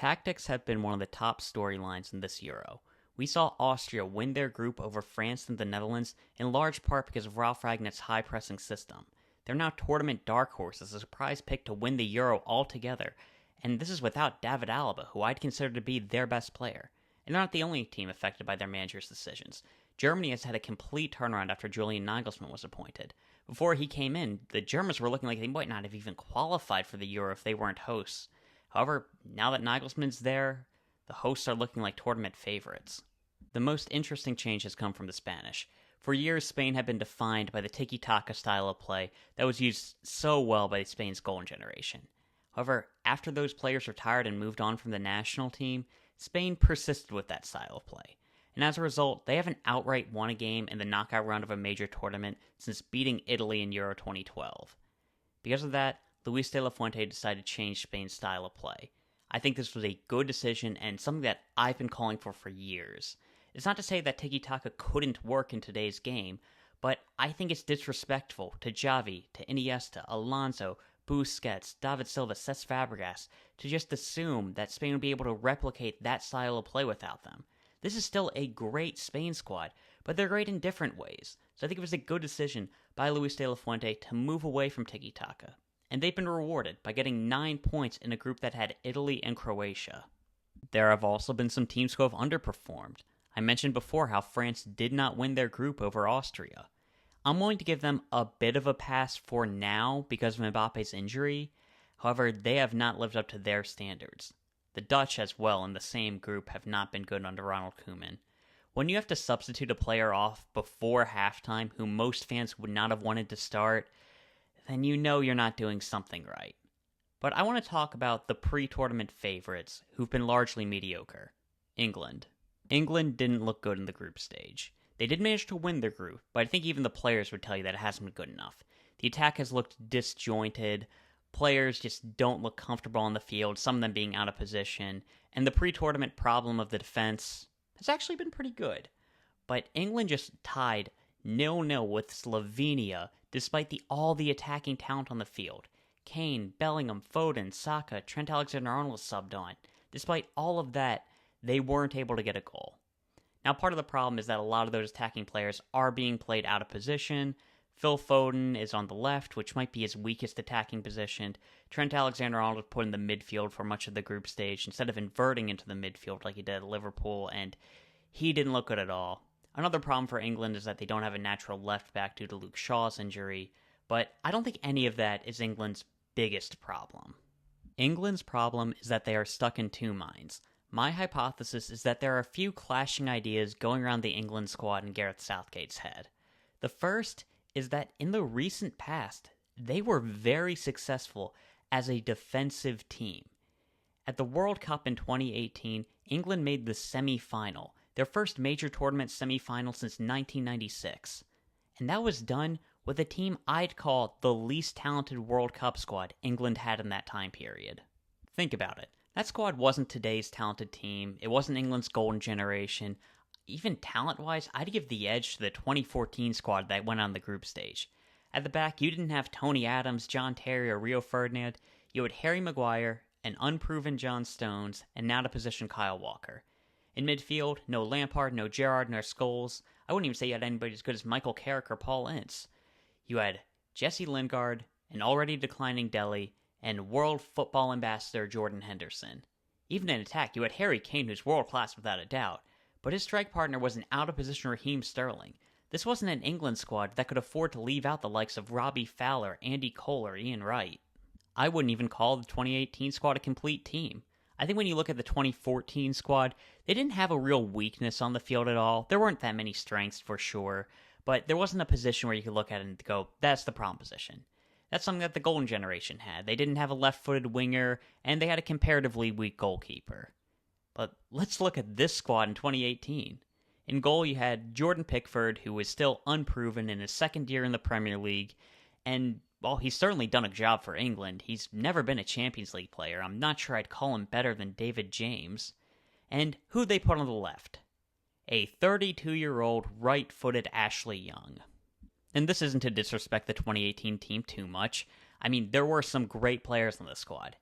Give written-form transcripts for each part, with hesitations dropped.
Tactics have been one of the top storylines in this Euro. We saw Austria win their group over France and the Netherlands in large part because of Ralf Rangnick's high-pressing system. They're now tournament dark horses, a surprise pick to win the Euro altogether, and this is without David Alaba, who I'd consider to be their best player. And they're not the only team affected by their manager's decisions. Germany has had a complete turnaround after Julian Nagelsmann was appointed. Before he came in, the Germans were looking like they might not have even qualified for the Euro if they weren't hosts. However, now that Nagelsmann's there, the hosts are looking like tournament favorites. The most interesting change has come from the Spanish. For years, Spain had been defined by the tiki-taka style of play that was used so well by Spain's golden generation. However, after those players retired and moved on from the national team, Spain persisted with that style of play. And as a result, they haven't outright won a game in the knockout round of a major tournament since beating Italy in Euro 2012. Because of that, Luis de la Fuente decided to change Spain's style of play. I think this was a good decision and something that I've been calling for years. It's not to say that tiki-taka couldn't work in today's game, but I think it's disrespectful to Xavi, to Iniesta, Alonso, Busquets, David Silva, Cesc Fabregas to just assume that Spain would be able to replicate that style of play without them. This is still a great Spain squad, but they're great in different ways. So I think it was a good decision by Luis de la Fuente to move away from tiki-taka. And they've been rewarded by getting 9 points in a group that had Italy and Croatia. There have also been some teams who have underperformed. I mentioned before how France did not win their group over Austria. I'm willing to give them a bit of a pass for now because of Mbappe's injury. However, they have not lived up to their standards. The Dutch as well in the same group have not been good under Ronald Koeman. When you have to substitute a player off before halftime who most fans would not have wanted to start, then you know you're not doing something right. But I want to talk about the pre-tournament favorites who've been largely mediocre. England. England didn't look good in the group stage. They did manage to win their group, but I think even the players would tell you that it hasn't been good enough. The attack has looked disjointed, players just don't look comfortable on the field, some of them being out of position, and the pre-tournament problem of the defense has actually been pretty good. But England just tied 0-0 with Slovenia, despite all the attacking talent on the field. Kane, Bellingham, Foden, Saka, Trent Alexander-Arnold subbed on. Despite all of that, they weren't able to get a goal. Now, part of the problem is that a lot of those attacking players are being played out of position. Phil Foden is on the left, which might be his weakest attacking position. Trent Alexander-Arnold was put in the midfield for much of the group stage instead of inverting into the midfield like he did at Liverpool, and he didn't look good at all. Another problem for England is that they don't have a natural left back due to Luke Shaw's injury, but I don't think any of that is England's biggest problem. England's problem is that they are stuck in two minds. My hypothesis is that there are a few clashing ideas going around the England squad in Gareth Southgate's head. The first is that in the recent past, they were very successful as a defensive team. At the World Cup in 2018, England made the semi-final, their first major tournament semi-final since 1996. And that was done with a team I'd call the least talented World Cup squad England had in that time period. Think about it. That squad wasn't today's talented team. It wasn't England's golden generation. Even talent-wise, I'd give the edge to the 2014 squad that went on the group stage. At the back, you didn't have Tony Adams, John Terry, or Rio Ferdinand. You had Harry Maguire, an unproven John Stones, and now to position Kyle Walker. In midfield, no Lampard, no Gerrard, no Scholes. I wouldn't even say you had anybody as good as Michael Carrick or Paul Ince. You had Jesse Lingard, an already declining Dele, and World Football Ambassador Jordan Henderson. Even in attack, you had Harry Kane, who's world-class without a doubt, but his strike partner was an out-of-position Raheem Sterling. This wasn't an England squad that could afford to leave out the likes of Robbie Fowler, Andy Cole, or Ian Wright. I wouldn't even call the 2018 squad a complete team. I think when you look at the 2014 squad, they didn't have a real weakness on the field at all. There weren't that many strengths for sure, but there wasn't a position where you could look at it and go, that's the problem position. That's something that the golden generation had. They didn't have a left-footed winger, and they had a comparatively weak goalkeeper. But let's look at this squad in 2018. In goal, you had Jordan Pickford, who was still unproven in his second year in the Premier League, and, well, he's certainly done a job for England. He's never been a Champions League player. I'm not sure I'd call him better than David James. And who'd they put on the left? A 32-year-old right-footed Ashley Young. And this isn't to disrespect the 2018 team too much. I mean, there were some great players on the squad.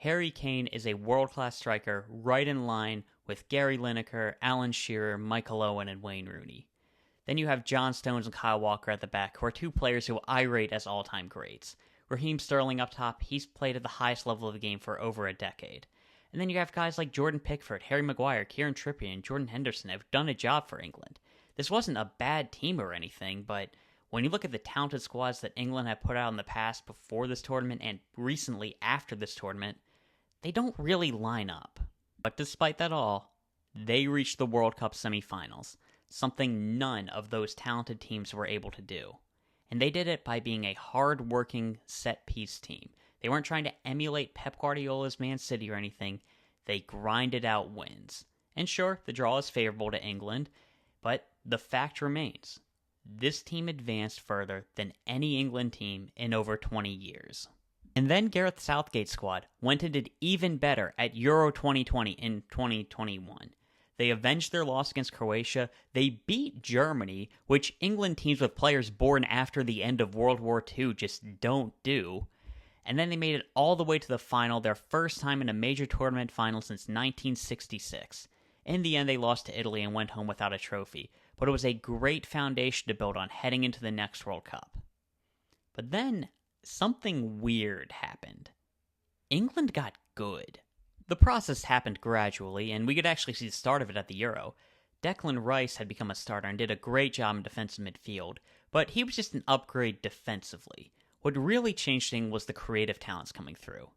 Harry Kane is a world-class striker right in line with Gary Lineker, Alan Shearer, Michael Owen, and Wayne Rooney. Then you have John Stones and Kyle Walker at the back, who are two players who I rate as all-time greats. Raheem Sterling up top, he's played at the highest level of the game for over a decade. And then you have guys like Jordan Pickford, Harry Maguire, Kieran Trippier, and Jordan Henderson have done a job for England. This wasn't a bad team or anything, but when you look at the talented squads that England have put out in the past before this tournament and recently after this tournament, they don't really line up. But despite that all, they reached the World Cup semifinals, something none of those talented teams were able to do. And they did it by being a hard-working, set-piece team. They weren't trying to emulate Pep Guardiola's Man City or anything. They grinded out wins. And sure, the draw is favorable to England, but the fact remains, this team advanced further than any England team in over 20 years. And then Gareth Southgate's squad went and did even better at Euro 2020 in 2021. They avenged their loss against Croatia. They beat Germany, which England teams with players born after the end of World War II just don't do. And then they made it all the way to the final, their first time in a major tournament final since 1966. In the end, they lost to Italy and went home without a trophy, but it was a great foundation to build on heading into the next World Cup. But then, something weird happened. England got good. The process happened gradually, and we could actually see the start of it at the Euro. Declan Rice had become a starter and did a great job in defensive midfield, but he was just an upgrade defensively. What really changed things was the creative talents coming through.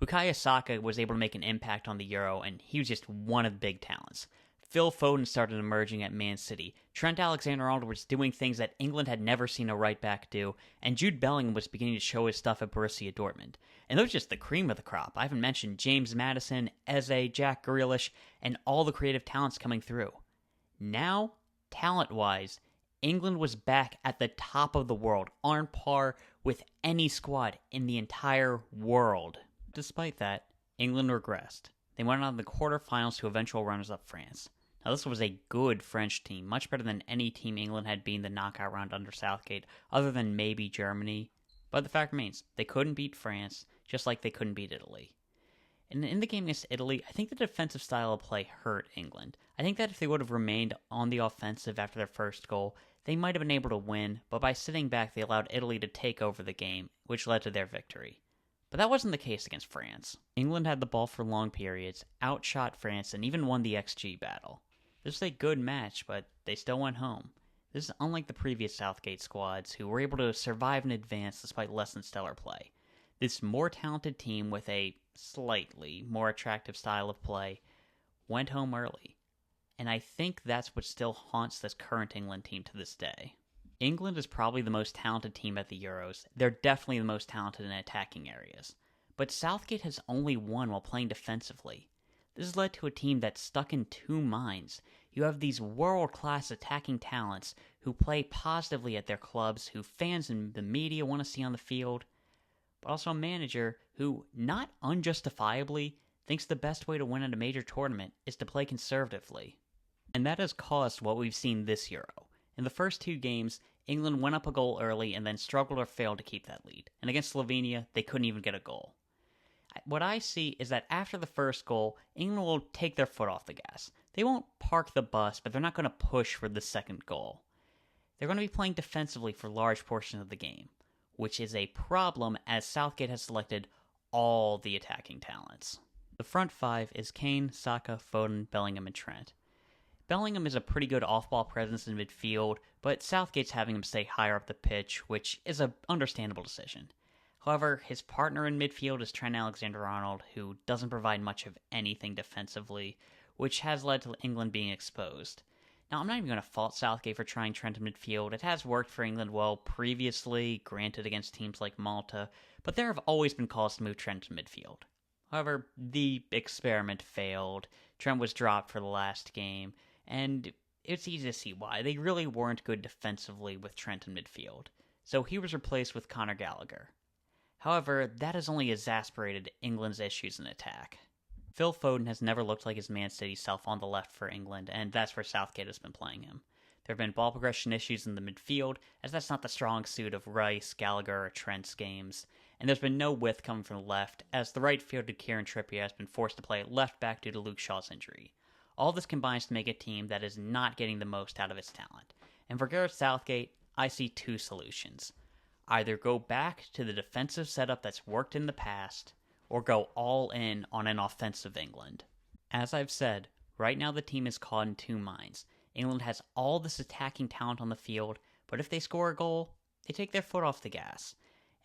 Bukayo Saka was able to make an impact on the Euro, and he was just one of the big talents. Phil Foden started emerging at Man City. Trent Alexander-Arnold was doing things that England had never seen a right-back do, and Jude Bellingham was beginning to show his stuff at Borussia Dortmund. And those are just the cream of the crop. I haven't mentioned James Maddison, Eze, Jack Grealish, and all the creative talents coming through. Now, talent-wise, England was back at the top of the world, on par with any squad in the entire world. Despite that, England regressed. They went on to the quarterfinals to eventual runners-up France. Now, this was a good French team, much better than any team England had been in the knockout round under Southgate, other than maybe Germany. But the fact remains, they couldn't beat France, just like they couldn't beat Italy. And in the game against Italy, I think the defensive style of play hurt England. I think that if they would have remained on the offensive after their first goal, they might have been able to win, but by sitting back, they allowed Italy to take over the game, which led to their victory. But that wasn't the case against France. England had the ball for long periods, outshot France, and even won the XG battle. This was a good match, but they still went home. This is unlike the previous Southgate squads, who were able to survive and advance despite less than stellar play. This more talented team with a slightly more attractive style of play went home early. And I think that's what still haunts this current England team to this day. England is probably the most talented team at the Euros. They're definitely the most talented in attacking areas. But Southgate has only won while playing defensively. This has led to a team that's stuck in two minds. You have these world-class attacking talents who play positively at their clubs, who fans and the media want to see on the field, but also a manager who, not unjustifiably, thinks the best way to win at a major tournament is to play conservatively. And that has caused what we've seen this Euro. In the first two games, England went up a goal early and then struggled or failed to keep that lead. And against Slovenia, they couldn't even get a goal. What I see is that after the first goal, England will take their foot off the gas. They won't park the bus, but they're not going to push for the second goal. They're going to be playing defensively for large portions of the game, which is a problem as Southgate has selected all the attacking talents. The front five is Kane, Saka, Foden, Bellingham, and Trent. Bellingham is a pretty good off-ball presence in midfield, but Southgate's having him stay higher up the pitch, which is an understandable decision. However, his partner in midfield is Trent Alexander-Arnold, who doesn't provide much of anything defensively, which has led to England being exposed. Now, I'm not even going to fault Southgate for trying Trent in midfield. It has worked for England well previously, granted against teams like Malta, but there have always been calls to move Trent to midfield. However, the experiment failed. Trent was dropped for the last game, and it's easy to see why. They really weren't good defensively with Trent in midfield, so he was replaced with Conor Gallagher. However, that has only exacerbated England's issues in attack. Phil Foden has never looked like his Man City self on the left for England, and that's where Southgate has been playing him. There have been ball progression issues in the midfield, as that's not the strong suit of Rice, Gallagher, or Trent's games, and there's been no width coming from the left, as the right-fielded Kieran Trippier has been forced to play at left back due to Luke Shaw's injury. All this combines to make a team that is not getting the most out of its talent. And for Gareth Southgate, I see two solutions. Either go back to the defensive setup that's worked in the past, or go all in on an offensive England. As I've said, right now the team is caught in two minds. England has all this attacking talent on the field, but if they score a goal, they take their foot off the gas.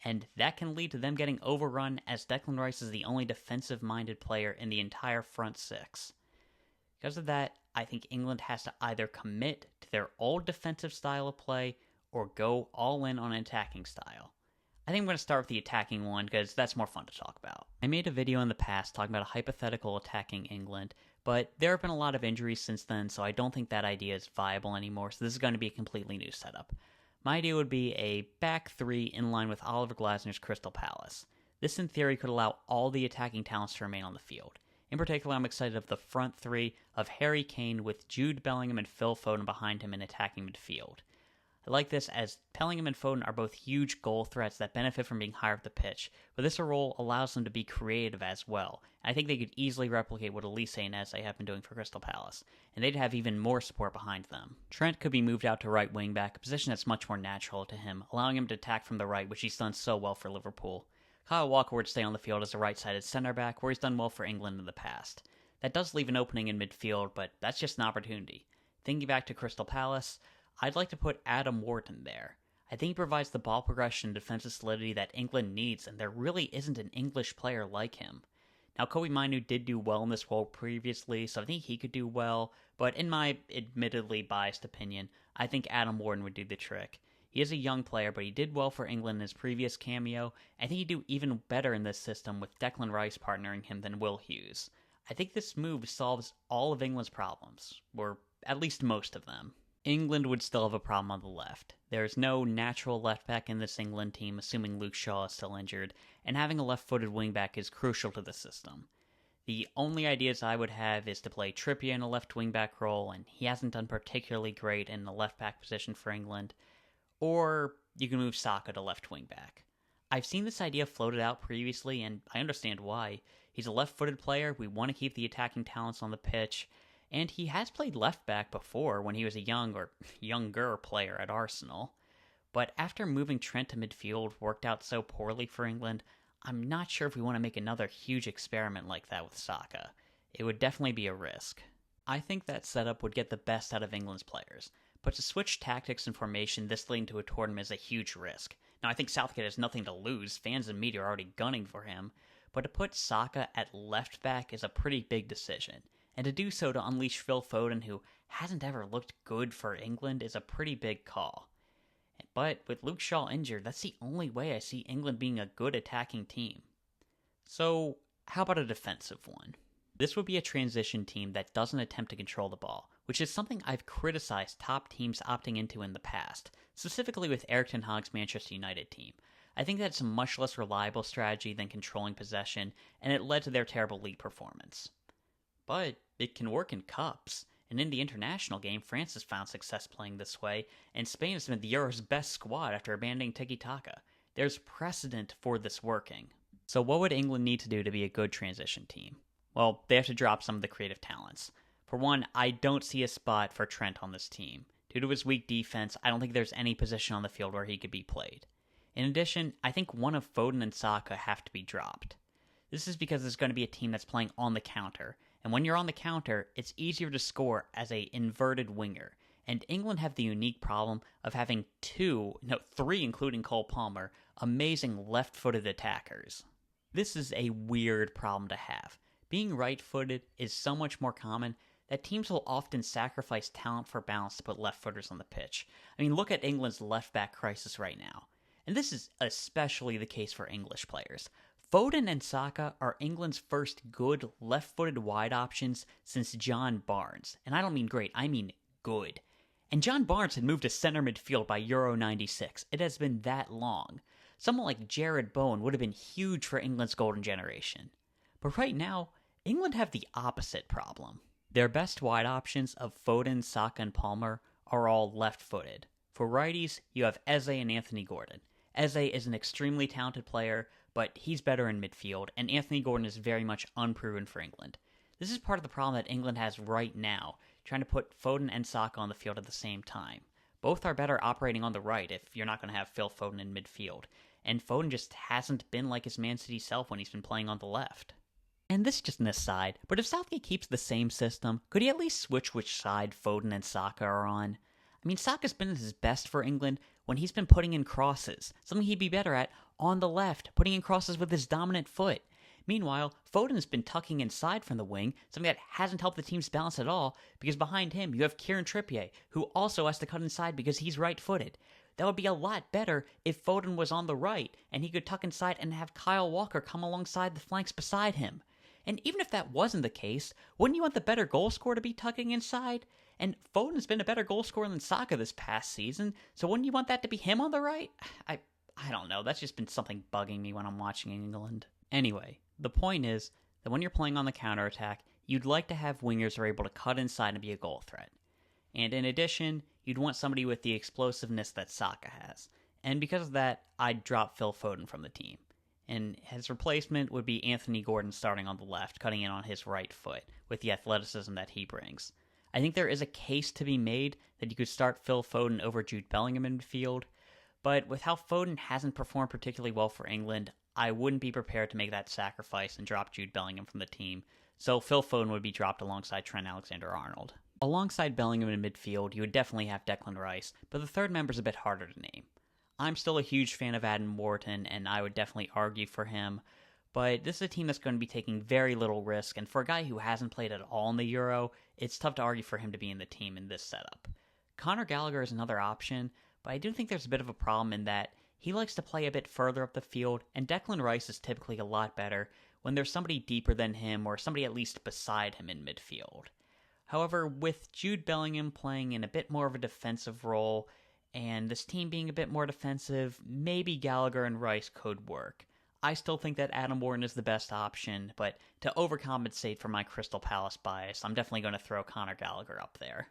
And that can lead to them getting overrun, as Declan Rice is the only defensive-minded player in the entire front six. Because of that, I think England has to either commit to their old defensive style of play or go all in on an attacking style. I think I'm going to start with the attacking one because that's more fun to talk about. I made a video in the past talking about a hypothetical attacking England, but there have been a lot of injuries since then, so I don't think that idea is viable anymore, so this is going to be a completely new setup. My idea would be a back three in line with Oliver Glasner's Crystal Palace. This in theory could allow all the attacking talents to remain on the field. In particular, I'm excited of the front three of Harry Kane with Jude Bellingham and Phil Foden behind him in attacking midfield. I like this as Bellingham and Foden are both huge goal threats that benefit from being higher up the pitch, but this role allows them to be creative as well. I think they could easily replicate what Elise and Eze have been doing for Crystal Palace, and they'd have even more support behind them. Trent could be moved out to right wing back, a position that's much more natural to him, allowing him to attack from the right, which he's done so well for Liverpool. Kyle Walker would stay on the field as a right-sided centre back, where he's done well for England in the past. That does leave an opening in midfield, but that's just an opportunity. Thinking back to Crystal Palace, I'd like to put Adam Wharton there. I think he provides the ball progression and defensive solidity that England needs, and there really isn't an English player like him. Now, Kobe Mainu did do well in this role previously, so I think he could do well, but in my admittedly biased opinion, I think Adam Wharton would do the trick. He is a young player, but he did well for England in his previous cameo. I think he'd do even better in this system with Declan Rice partnering him than Will Hughes. I think this move solves all of England's problems, or at least most of them. England would still have a problem on the left. There is no natural left back in this England team, assuming Luke Shaw is still injured, and having a left-footed wingback is crucial to the system. The only ideas I would have is to play Trippier in a left wingback role, and he hasn't done particularly great in the left-back position for England, or you can move Saka to left wingback. I've seen this idea floated out previously, and I understand why. He's a left-footed player, we want to keep the attacking talents on the pitch, and he has played left back before when he was a younger player at Arsenal. But after moving Trent to midfield worked out so poorly for England, I'm not sure if we want to make another huge experiment like that with Saka. It would definitely be a risk. I think that setup would get the best out of England's players, but to switch tactics and formation this late into a tournament is a huge risk. Now, I think Southgate has nothing to lose, fans and media are already gunning for him, but to put Saka at left back is a pretty big decision. And to do so to unleash Phil Foden, who hasn't ever looked good for England, is a pretty big call. But with Luke Shaw injured, that's the only way I see England being a good attacking team. So, how about a defensive one? This would be a transition team that doesn't attempt to control the ball, which is something I've criticized top teams opting into in the past, specifically with Erik ten Hag's Manchester United team. I think that's a much less reliable strategy than controlling possession, and it led to their terrible league performance. But it can work in cups, and in the international game, France has found success playing this way, and Spain has been the Euro's best squad after abandoning tiki-taka. There's precedent for this working. So what would England need to do to be a good transition team? Well, they have to drop some of the creative talents. For one, I don't see a spot for Trent on this team. Due to his weak defense, I don't think there's any position on the field where he could be played. In addition, I think one of Foden and Saka have to be dropped. This is because there's going to be a team that's playing on the counter, and when you're on the counter, it's easier to score as a inverted winger. And England have the unique problem of having three, including Cole Palmer, amazing left-footed attackers. This is a weird problem to have. Being right-footed is so much more common that teams will often sacrifice talent for balance to put left-footers on the pitch. I mean, look at England's left-back crisis right now. And this is especially the case for English players. Foden and Saka are England's first good left-footed wide options since John Barnes. And I don't mean great, I mean good. And John Barnes had moved to center midfield by Euro 96. It has been that long. Someone like Jared Bowen would have been huge for England's golden generation. But right now, England have the opposite problem. Their best wide options of Foden, Saka, and Palmer are all left-footed. For righties, you have Eze and Anthony Gordon. Eze is an extremely talented player, but he's better in midfield, and Anthony Gordon is very much unproven for England. This is part of the problem that England has right now, trying to put Foden and Saka on the field at the same time. Both are better operating on the right if you're not going to have Phil Foden in midfield, and Foden just hasn't been like his Man City self when he's been playing on the left. And this is just an aside, but if Southgate keeps the same system, could he at least switch which side Foden and Saka are on? I mean, Saka's been at his best for England when he's been putting in crosses, something he'd be better at on the left, putting in crosses with his dominant foot. Meanwhile, Foden has been tucking inside from the wing, something that hasn't helped the team's balance at all, because behind him you have Kieran Trippier, who also has to cut inside because he's right-footed. That would be a lot better if Foden was on the right, and he could tuck inside and have Kyle Walker come alongside the flanks beside him. And even if that wasn't the case, wouldn't you want the better goal scorer to be tucking inside? And Foden's been a better goal scorer than Saka this past season, so wouldn't you want that to be him on the right? I don't know, that's just been something bugging me when I'm watching England. Anyway, the point is that when you're playing on the counterattack, you'd like to have wingers who are able to cut inside and be a goal threat. And in addition, you'd want somebody with the explosiveness that Saka has. And because of that, I'd drop Phil Foden from the team. And his replacement would be Anthony Gordon starting on the left, cutting in on his right foot, with the athleticism that he brings. I think there is a case to be made that you could start Phil Foden over Jude Bellingham in midfield, but with how Foden hasn't performed particularly well for England, I wouldn't be prepared to make that sacrifice and drop Jude Bellingham from the team, so Phil Foden would be dropped alongside Trent Alexander-Arnold. Alongside Bellingham in midfield, you would definitely have Declan Rice, but the third member's a bit harder to name. I'm still a huge fan of Adam Wharton, and I would definitely argue for him, but this is a team that's going to be taking very little risk, and for a guy who hasn't played at all in the Euro, it's tough to argue for him to be in the team in this setup. Conor Gallagher is another option, but I do think there's a bit of a problem in that he likes to play a bit further up the field, and Declan Rice is typically a lot better when there's somebody deeper than him or somebody at least beside him in midfield. However, with Jude Bellingham playing in a bit more of a defensive role, and this team being a bit more defensive, maybe Gallagher and Rice could work. I still think that Adam Wharton is the best option, but to overcompensate for my Crystal Palace bias, I'm definitely going to throw Conor Gallagher up there.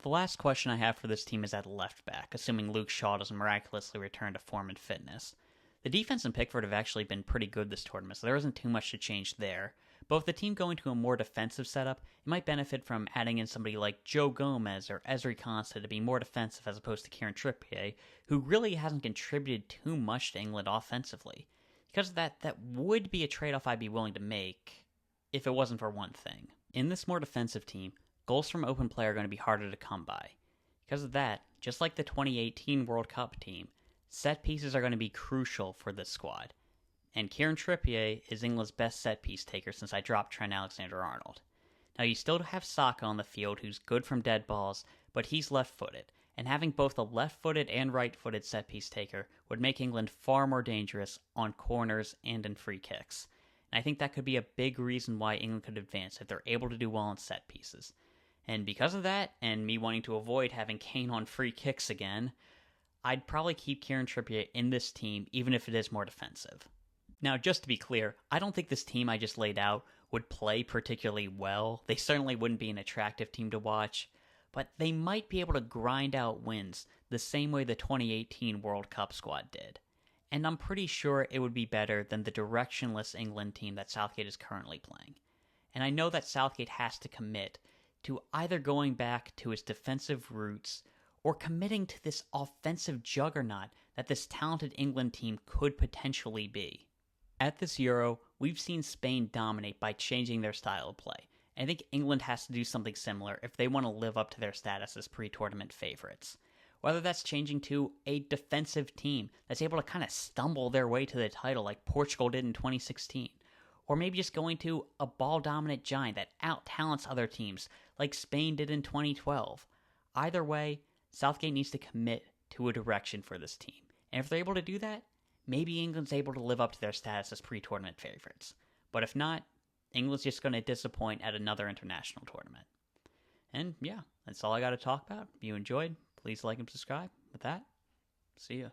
The last question I have for this team is at left back, assuming Luke Shaw doesn't miraculously return to form and fitness. The defense in Pickford have actually been pretty good this tournament, so there isn't too much to change there. But with the team going to a more defensive setup, it might benefit from adding in somebody like Joe Gomez or Ezri Konsa to be more defensive as opposed to Kieran Trippier, who really hasn't contributed too much to England offensively. Because of that, that would be a trade-off I'd be willing to make if it wasn't for one thing. In this more defensive team, goals from open play are going to be harder to come by. Because of that, just like the 2018 World Cup team, set pieces are going to be crucial for this squad. And Kieran Trippier is England's best set piece taker since I dropped Trent Alexander-Arnold. Now you still have Saka on the field who's good from dead balls, but he's left-footed, and having both a left-footed and right-footed set piece taker would make England far more dangerous on corners and in free kicks. And I think that could be a big reason why England could advance if they're able to do well on set pieces. And because of that, and me wanting to avoid having Kane on free kicks again, I'd probably keep Kieran Trippier in this team even if it is more defensive. Now, just to be clear, I don't think this team I just laid out would play particularly well. They certainly wouldn't be an attractive team to watch, but they might be able to grind out wins the same way the 2018 World Cup squad did. And I'm pretty sure it would be better than the directionless England team that Southgate is currently playing. And I know that Southgate has to commit to either going back to his defensive roots or committing to this offensive juggernaut that this talented England team could potentially be. At this Euro, we've seen Spain dominate by changing their style of play. I think England has to do something similar if they want to live up to their status as pre-tournament favorites. Whether that's changing to a defensive team that's able to kind of stumble their way to the title like Portugal did in 2016, or maybe just going to a ball-dominant giant that out-talents other teams like Spain did in 2012. Either way, Southgate needs to commit to a direction for this team. And if they're able to do that, maybe England's able to live up to their status as pre-tournament favorites. But if not, England's just going to disappoint at another international tournament. And yeah, that's all I got to talk about. If you enjoyed, please like and subscribe. With that, see ya.